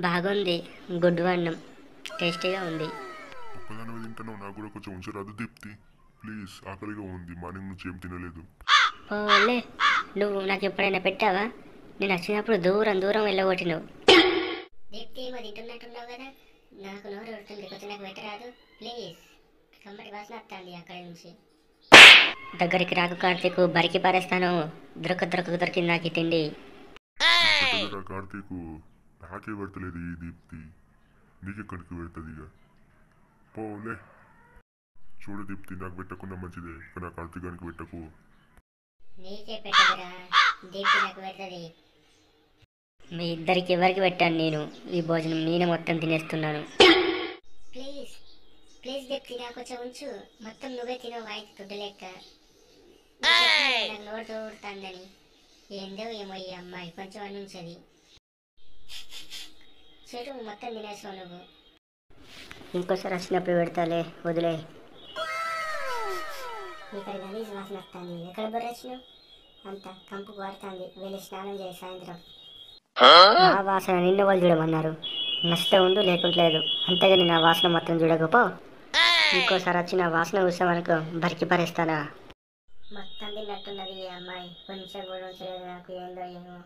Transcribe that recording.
బాగుంది. గుడ్డు అన్నం టేస్టీగా ఉంది. ఒక్కదానివే తింటున్నావు, నాకు కూడా కొంచెం ఉంచరాదు దీప్తి. ప్లీజ్, ఆకలిగా ఉంది, మార్నింగ్ నుంచి ఏం తినలేదు. ఓలే, నువ్వు నాకు ఎప్పుడైనా పెట్టావా? నేను వచ్చినప్పుడు దూరం దూరం వెళ్ళగొట్టినావు. దీప్తి ఏమో తింటున్నట్టున్నావు కదా, నాకు నోరు ఉడుతుంది, కొంచెం నాకు పెట్టరాదు ప్లీజ్. కమ్మటి వాసన వస్తుంది అక్కడి నుంచి. దగ్గరికి రాకు కార్తీక్, బరికి పారేస్తాను. దొరికింది నాకు ఈ తిండి. పెట్టదురా కార్తీకు, నాకే పెడతలేదు ఈ దీప్తి, నీకెక్కడికి పెడుతుంది ఇక. పోలే. చూడు దీప్తి, నాకు పెట్టకుండా మంచిదే, కానీ ఆ కార్తీకానికి పెట్టకు. నీకే పెట్టదురా, దీప్తి నాకు పెడుతుంది. మీ ఇద్దరికి ఎవరికి పెట్టాను నేను ఈ భోజనం? నేనే మొత్తం తినేస్తున్నాను. ప్లీజ్ ప్లీజ్ దీప్తి, నాకు కొంచెం ఉంచు. మొత్తం నువ్వే తినవు, వాయికి తుడ్డు లెక్క. నాకు నోరు తోడుతుందని. ఏందో ఏమో ఈ అమ్మాయి, కొంచెం అని ఉంచది. చెడు మొత్తం తినేసావు నువ్వు. ఇంకోసారి వచ్చినప్పుడు పెడతాలే, వదిలే. ఇక్కడ గలీజ్ వాసన వస్తుంది. ఎక్కడ బొర్రచ్చినావు? అంత కంపు కోరుతుంది. వెళ్ళి స్నానం చేయి సాయంత్రం. ఆ వాసన నిన్న వాళ్ళు చూడమన్నారు. నచ్చితే ఉండు, లేకుంటలేదు. అంతేగాని నా వాసన మొత్తం చూడకపో. ఇంకోసారి వచ్చి నా వాసన చూసామనుకో, బరికి పరేస్తానా. మొత్తం తిన్నట్టున్నది ఈ అమ్మాయి, కొంచెం కూడా ఉంచలేదు నాకు. ఏందో ఏమో.